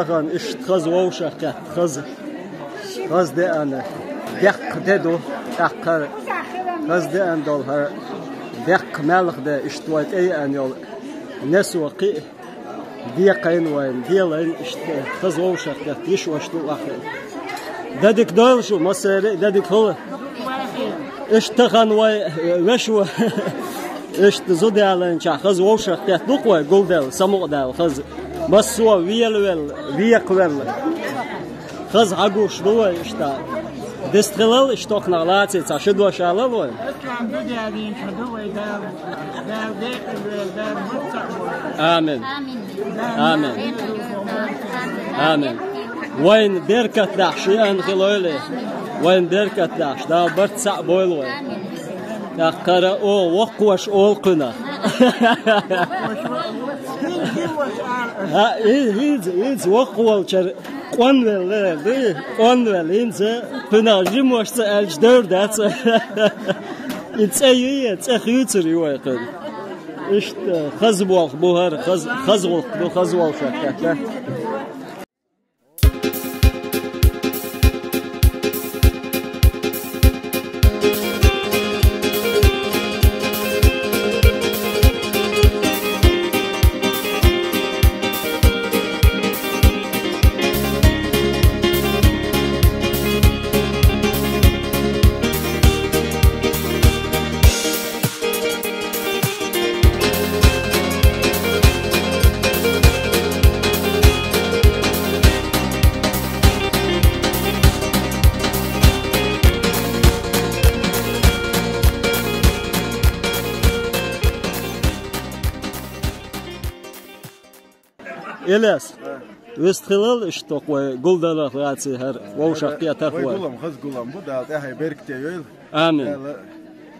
تغن إشت خز ووشة كات خز ده أنا دق ددو دقر خز ده أن دول هر دق ملخ ده إشتوات أي أن يول نسوقي ديقين وين ديلين إشت خز ووشة كات يشوش تو أخر ددك دول شو مصير ددك هو اشتغن وشو اشت زودي على نشا خز ووشة كات نقوى جولدل سمو دل خز بس هو ويل خز عجوش دوه اشتا دستخلال اشتوك نغلاتي تشدوا شالوه آمين آمين آمين وين بركة دعشي أن خلولي وين بركة دعش دا برت سعبولوه دا قرأ أول وقوش أول قنا هيز وقوال شر قنول ده قنول إنسا بناجم وش أجدر دات إنسا أخيوتري واقع إشت خزبوال بوهر خزوال شكله إلياس وستخلال اشتوك وقولدلا راتي هر ووشقيا تخوي قولم خز قولم بدا تاعي بيركتي يول آمين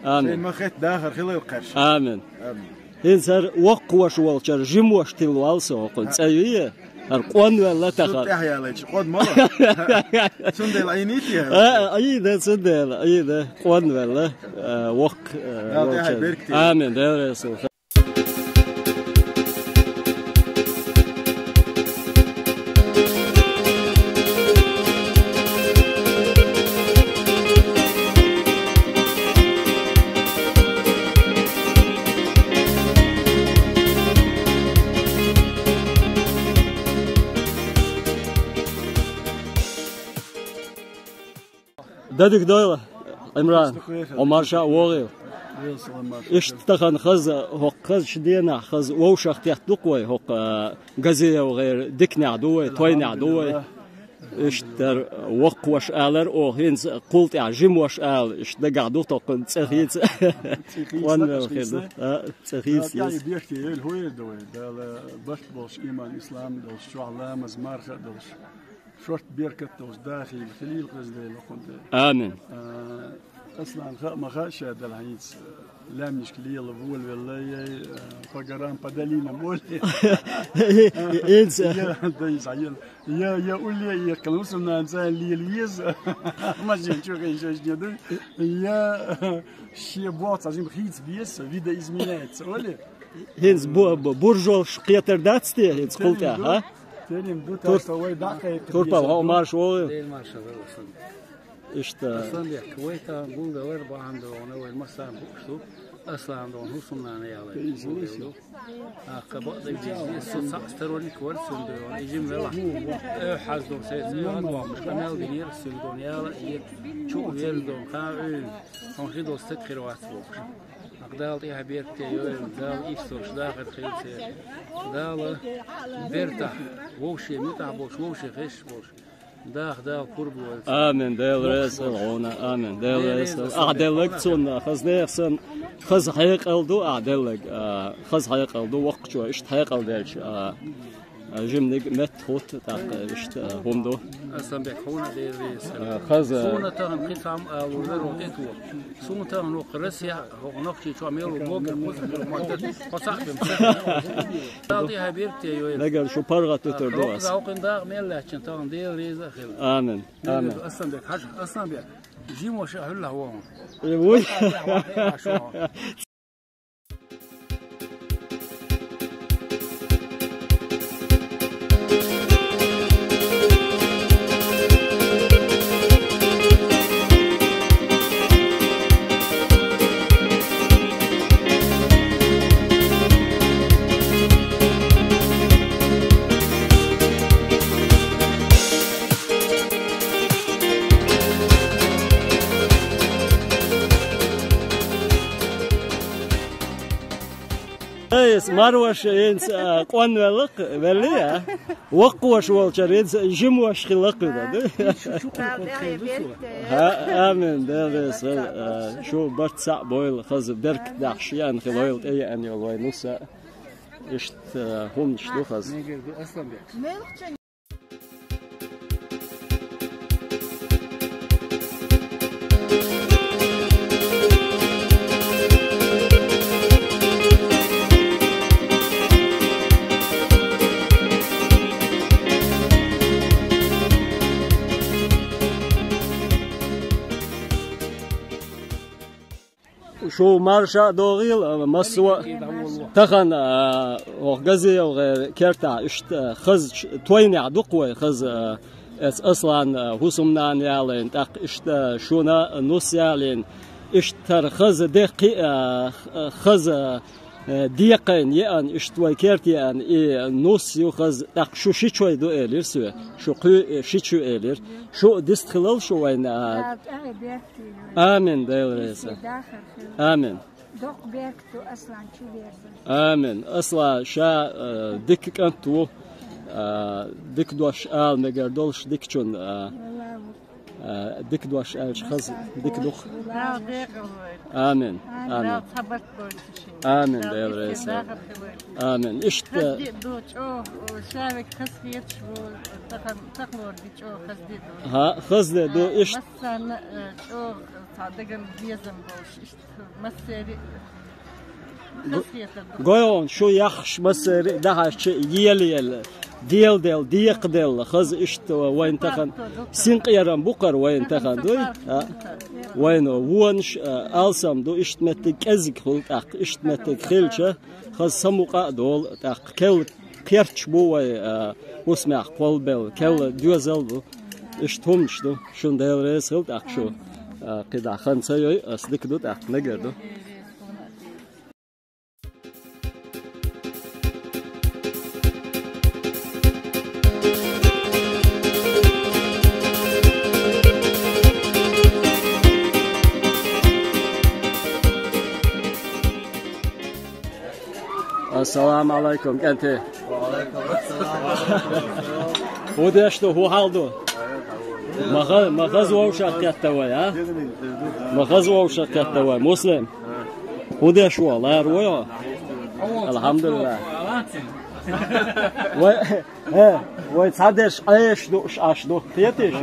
آمين ما خيت داخل خلال قرش آمين هنسر وقوش والشر جموش تلوال سوق تسويه هر قوان ولا تخل تحيا عليك قد مرة سندل عينيتي أي ده سندل أي ده قوان ولا وق آمين ده رسول دادك دايلة عمران عمر شاء وغير إيش تخن خز هو خز شدينا خز ووشخ تحت دقوي هو جزية وغير دكني عدوي تويني عدوي إيش تر وقوش آلر أو هنز قلت عجم وش آل إيش دقعدو تقن تسخيت وان الخير تسخيت يعني بيحكي الهوية دوي دال بخت بوش إيمان إسلام دوش شو علام مزمارخة دوش شورت بيركت دوش داخل خليل قصدي لقنت آمين أصلا ما خاش هذا الحديث لا مشكلة الأول والله فقران بدلينا مول إنسى يا أولي يا كلامنا إنسان ليز ما جين شو غير شو جدول يا شيء بوات عشان بخيت بيس فيدا إزمينات أولي هنز برجو شقيتر داتستي هنز قلتها ها تاني دوتا سوي دقيقة توربا هو مارش هو إشتا أصلاً كويتا بوندا وربا عنده ونوي المسام بوكسو أصلاً عنده هوسمنا نيالي بوكسو قبض الجزية الصوت استروني كورسون دون يجيم لا حازدون سيد مش كمال بنير السندون يالا شو يلدون قاعد هنخيدو استدخل واسبوك أقدال تيها بيرتي يوم دال إيستوش داخل خيلتي دال بيرتح ووشي متع بوش ووشي خش بوش دال قرب آمين دال رسول عونا آمين دال رسول أعدلك تون خزنيخسن خز حيق ألدو أعدلك خز حيق ألدو وقت شو إشت حيق ألدلش جمنك مت خوت تاق إشت همدو أصلا بيكون دير خز سونا تهم قطعم ولر وقتو سونا تهم وقرسيا هو نقشي شو عميرو بوجر موجر قصاق دال دي هبيرتي يوم نقدر شو برغة تتردو أصلا هو قنداق ميلا عشان تهم دير ريزا خير آمين آمين أصلا بيك حاجة أصلا بيك جيم وشاء الله هو ايس مروش ينس قوان ولق وليا وقوش والشر ينس جموش خلق ده ها امين ده شو برت ساعة بويل خز برك دعشيان خلويل اي ان يلوي نص اشت هم نشتو خز شو مارشا دوغيل مسوا تخن وغزي وكرتا اشت خز تويني عدقوي خز اس اصلا هوسمنان يالين تاق اشت شونا نص يالين اشتر خز دقي خز ديقين يان اشتوي كرتيان اي نص يخز تاق شو شيشوي دو الير سو شو قي شيشو الير شو دستخلل شو وين امين دايلريس امين دوق بيركتو اصلا شو بيرزن امين اصلا شا ديك كنتو ديك دوش ال مقردولش ديك شون ديك دوش ال خز ديك دوخ امين امين امين دايلريس امين اشت دو شو شارك خسيت شو تخلور دي شو خسدي ها خزده دو اشت مثلا شو صادقا ديزم بوش مسيري قويون شو يخش مسيري ده يل ديل ديق ديل خز اشت وين تخن سينق يرم بقر وين تخن دوي وين وونش السم دو اشت متك ازك خلط اق اشت متك خلشه خز سموقا دول اق كل كيرتش بوي وسمع قلبل كل دوزل دو اشت همش دو شون ديل ريس خلط اق شو قدا خمسة يوي أصدق دوت أحنا جردو السلام عليكم أنت وعليكم السلام هو داشتو هو حالدو ما غزوة وشكت توي ها ما غزوة وشكت توي مسلم وده شو الله يرويه الحمد لله ويتصدش ايش دوش اشدو تيتش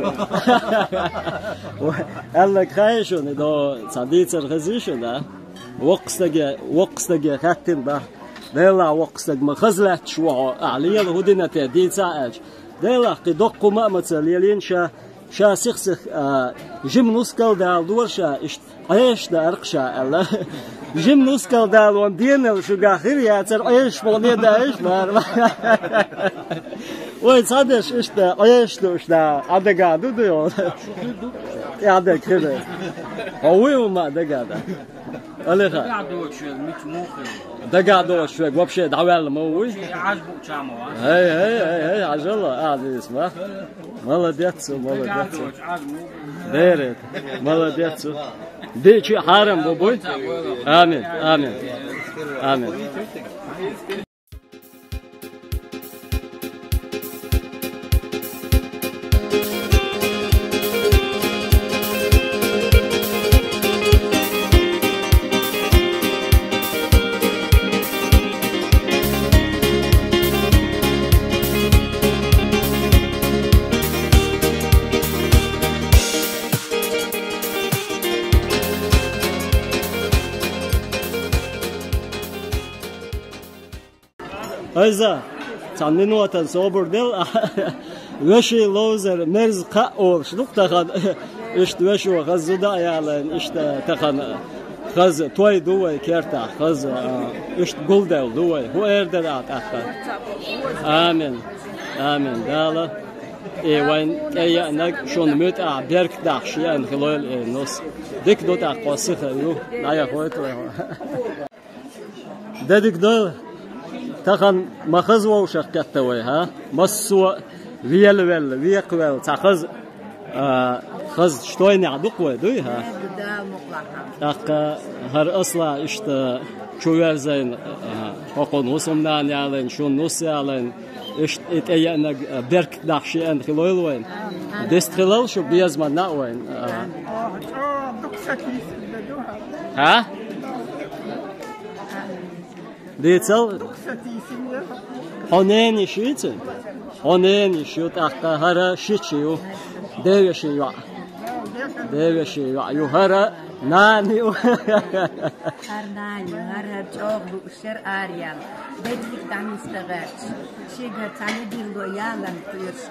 الله خايشون دو صديق الغزيشون ده وقستجي خاتم ده لا وقستج ما خزلت شو عليه الهدنة تهديد ساعج ده قدق ما مثلين شا سخسخ جيم نسكال دال دور شا ايش دا ارقشا الله جيم نسكال دال وان دينل شو غاخير يا تر ايش بوني دا ايش مار وي صادش ايش دا ايش دوش دا ادغا دو يا دا كده هو ما دغا دا الخا دغا دو شوي вообще دعوال موي عجبك شامو هي عجله قاعد اسمع молодец ديرت молодец دي شي حرام بوي امين امين امين أيزا تعملوا وطن صبر دل وشي لوزر مرز قاور شنو تاخذ إيش وشوا غزودا يالن إيش تاخذ خز توي دوي كيرتا خز إيش قلدل دوي هو إردر أتأخذ آمين آمين دالا وين أي نك شون مت بيرك داخشي أن خلال نص ديك دوت أقصى خيرو لا يا خويتو ديك دول تخن مخزوة وشكت توي ها مسوا ويل ويل ويق ويل تخز خز شتوي نعدق ودوي ها دال مقلقة أقا هر أصلا إشت شو يرزين حقون وصمنا نعلن شو نص يعلن إشت إتأينا برك دخشي أن خلول وين دستخلال شو بيزما ناوين ها ديتل هنيني شيتن هنيني شوت أقا هر شيتشيو ديرشيو ديرشيو يهرا ناني هرناني هر جوغ بوشر آريال بدلك دعني استغرت شيغا تاني ديلو يالن كيرش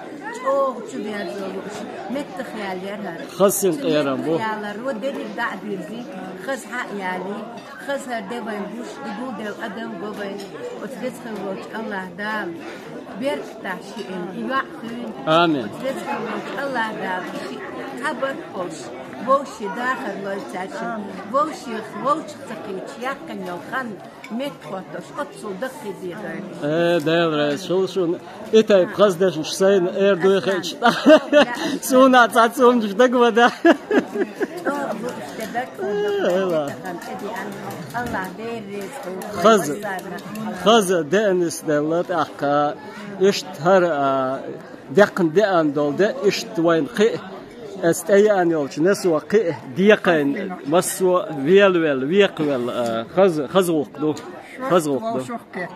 جوغ تبيع زولوش مت خيال يرهر خصن قيران بو يالر ودلك دع ديرزي خز حق يالي خز هر دبن بوش دبو دل قدم قبل وترزخ الوش الله دال بيرك تحشيئن يوعخين آمين وترزخ الوش الله دال خبر خوش ووشي داخل لويتاشي ووش تقيتش يقن يوخن متخوتش قطسو دقي ديغن دير شو إتاي بقصدش شسين إردو يخيش سونا تعتصوم جدك ودا خز دانس دلت أحكا إشتهر دقن دان دول ده إشت وين قي استأي أن يولش نسوا قي ديقين مسوا ويقول خز وقدو خز وقدو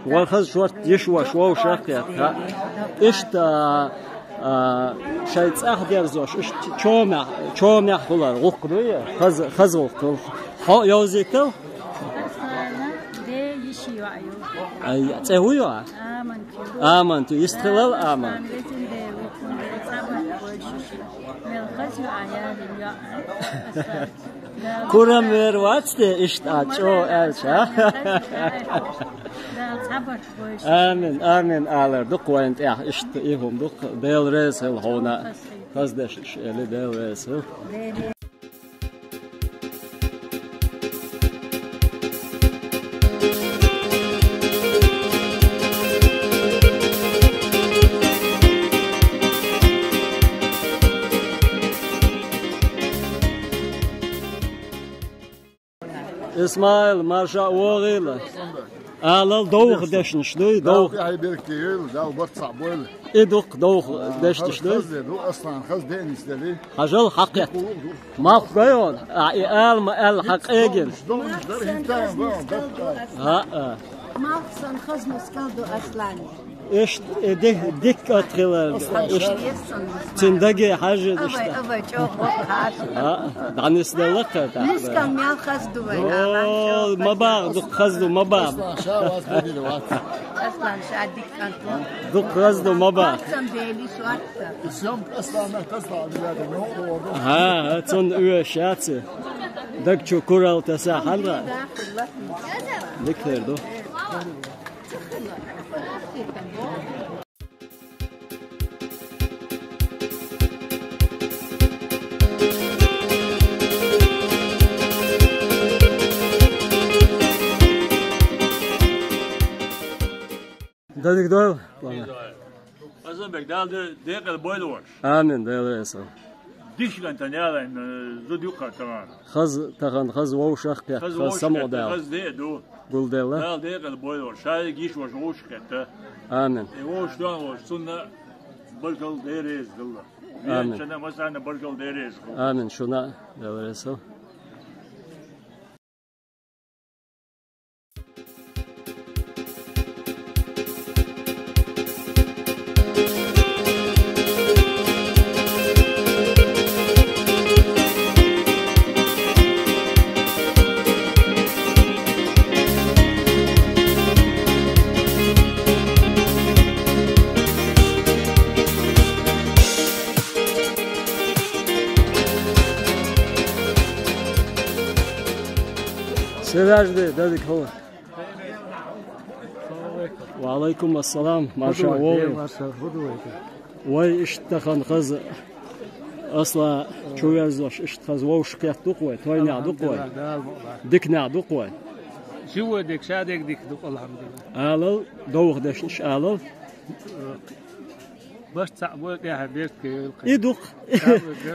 والخز شورت يشوا شوا وشاقيا إشت شايت أخدير زوش إشت شومع خلار وقدو خز وقدو ها يوزيتو أي تهويا آمنتو يستخلال آمن كورم واتستي إشت أشو ألشا آمين آمين آلر دق وانت إشت إيهم دق ديل ريس هل هونا خزدش اللي ديل ريس هل إسماعيل مارشا وغيلا آلال دوخ دشن شدوي دوخ هاي بيركتيل داو برتصع بول إدوق دوخ دشت شدوي دو أصلا خز دين يستدي حجل حقيق ما قيون آل ما آل حق إيجل ها ما خصن خز مسكالدو أصلاني إيش ديك أتخيل إيش تندقي حاجة إيش أبا شوف وقعش دعني سدلك مسكال ميال خز دوي ما بعد دق خزدو ما بعد أصلا شاديك أنتو دق خزدو ما بعد خصن بيلي سوارتا اليوم أصلا ما تصنع بلاد ها تون أوه شاتي دك شو كورال تساحل دكتور دو دادك دويل أصلا بقدال دقيقة البويلور آمين دايل يسا ديش كان تنيالا إن زود يقع تمام خز وو شخ خز سمو دايل خز دو قول دايل دال دقيقة البويلور شاي جيش وش كته آمين وش دان وش سنة برجل ديريز دلله آمين شنا مثلا برجل ديريز آمين شونا دايل يسا سراج دادك هو وعليكم السلام ما شاء الله وي اشتخن خز اصلا شو يزوش اشتخز ووش كيف دقوي توي نع دقوي ديك نع دقوي شو ديك شادك ديك دق الحمد لله آلل دوغ دشنش آلل بس تعبوا يا حبيبك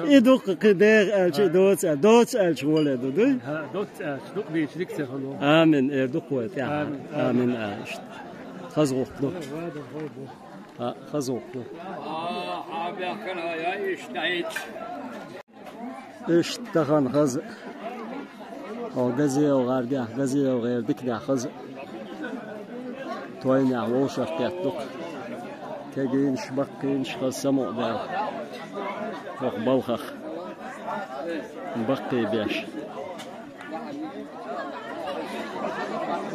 يدق قدر الش دوت الش ولده ده دوت دوت بيشريك تخلو آمين يدق وات يا آمين أشت خزوق ده خزوق ده عبيكنا يا اشتعيت اشتغل خز أو جزية وغير جزية وغير دكنا خز توين عوش ارتيتك تجين شبقين شخص سمو ده فوق بوخخ بقي بيش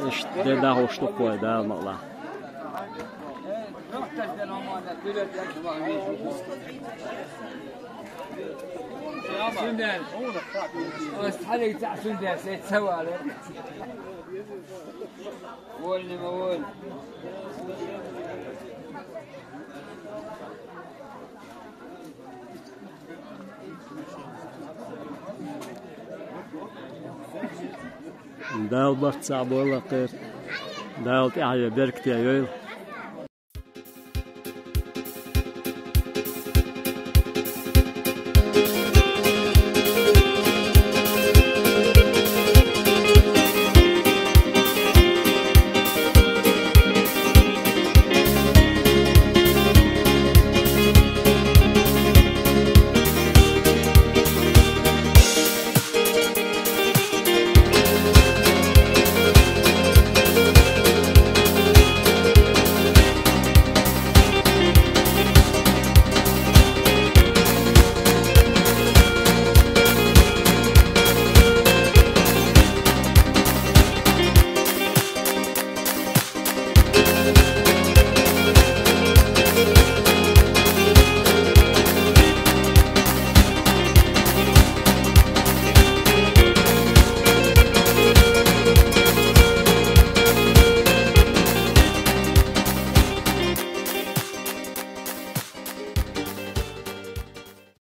ايش ده هو شتوكو ده مالله سندان استحالي تاع سندان سيتسوى عليه ولني ما ول داو بخت صعب والله خير داو تعالى بركتي يا